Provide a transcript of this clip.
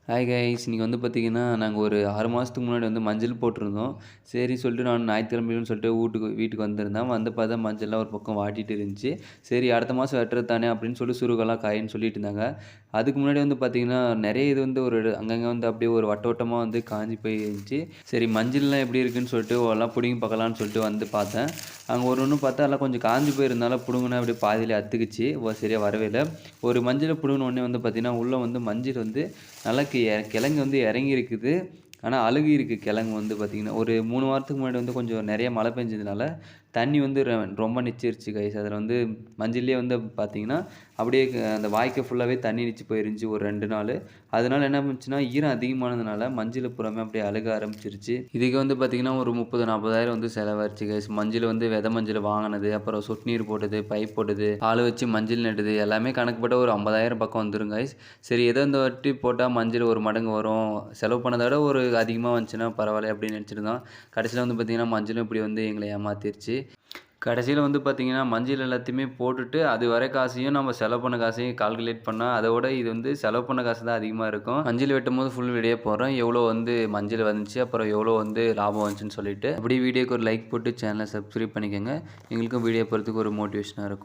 Hi guys, இன்னைக்கு வந்து பார்த்தீங்கன்னா, நாங்க ஒரு 6 மாசத்துக்கு முன்னாடி வந்து மஞ்சள் போட்டிருந்தோம். சரி சொல்லிட்டு நான் ஞாயிற்றுக்கிழமைன்னு சொல்லிட்டு வீட்டுக்கு வந்திருந்தேன். வந்து பார்த்தா மஞ்சள்லாம் ஒரு பக்கம் வாடிட்டு இருந்துச்சு. சரி அடுத்த மாதம் வெட்டுறது தானே அப்படின்னு சொல்லி சுருகெல்லாம் காயின்னு சொல்லிட்டு இருந்தாங்க. அதுக்கு முன்னாடி வந்து பார்த்தீங்கன்னா, நெறைய இது வந்து ஒரு அங்கங்க வந்து அப்படியே ஒரு வட்ட வட்டமா வந்து காஞ்சு போய் இருந்துச்சு. சரி மஞ்சள்லாம் எப்படி இருக்குன்னு சொல்லிட்டு எல்லாம் புடுங்கி பார்க்கலான்னு சொல்லிட்டு வந்து பார்த்தேன். அங்க ஒண்ணு பார்த்தா எல்லாம் கொஞ்சம் காஞ்சு போயிருந்தனால புடுங்குனா அப்படியே பாதியிலே அத்துக்குச்சு. சரியா வரவே இல்ல. ஒரு மஞ்சள புடுங்குன உடனே வந்து பார்த்தீங்கன்னா, உள்ள வந்து மஞ்சள் வந்து நல்லா கிழங்கு வந்து இறங்கியிருக்குது. ஆனா அழுகியிருக்கு கிழங்கு வந்து பார்த்தீங்கன்னா, ஒரு 3 வாரத்துக்கு முன்னாடி வந்து கொஞ்சம் நெறைய மழை பெஞ்சதுனால, தண்ணி வந்து ரொம்ப நிச்சிருச்சு கைஸ். அதில வந்து மஞ்சள்லயே வந்து பார்த்தீங்கன்னா, அப்படியே அந்த வாய்க்கா ஃபுல்லாவே தண்ணி நிச்சு போயிருந்துச்சு ஒரு 2 நாளு. அதனால என்ன பண்ணுச்சுன்னா, ஈரம் அதிகமானதுனால மஞ்சள் பூராமே அப்படியே அழுக ஆரம்பிச்சுருச்சு. இதுக்கு வந்து பார்த்தீங்கன்னா, ஒரு 30, 40,000 வந்து செலவாயிருச்சு கைஸ். மஞ்சள் வந்து விதை மஞ்சள் வாங்குனது, அப்புறம் சொட்டு நீர் போட்டது, பைப் போட்டது, ஆளு வச்சு மஞ்சள் நட்டது எல்லாமே கணக்கு போட்டா ஒரு 50,000 பக்கம் வந்துரும் கைஸ். சரி ஏதோ இந்த வாட்டி போட்டா மஞ்சள் ஒரு மடங்கு வரும். செலவு பண்ணத விட ஒரு அதிகமா வந்துச்சுன்னா பரவாயில்ல அப்படின்னு நினச்சிருந்தோம். கடைசியில வந்து பார்த்தீங்கன்னா, மஞ்சளும் இப்படி வந்து எங்கள ஏமாத்திருச்சு. கடைசியில வந்து பார்த்தீங்கன்னா, மஞ்சள் எல்லாத்தையுமே போட்டுட்டு, அது வர காசையும் நம்ம செலவு பண்ண காசையும் கால்குலேட் பண்ணா, அதோட இது வந்து செலவு பண்ண காசு தான் அதிகமா இருக்கும். மஞ்சள் வெட்டும்போது ஃபுல் வீடியோ போடுறேன். எவ்வளோ வந்து மஞ்சள் வந்துச்சு, அப்புறம் எவ்வளோ வந்து லாபம் வந்துச்சுன்னு சொல்லிட்டு. அப்படியே வீடியோக்கு ஒரு லைக் போட்டு சேனலை சப்ஸ்கிரைப் பண்ணிக்கோங்க. எங்களுக்கும் வீடியோ போடுறதுக்கு ஒரு மோட்டிவேஷனா இருக்கும்.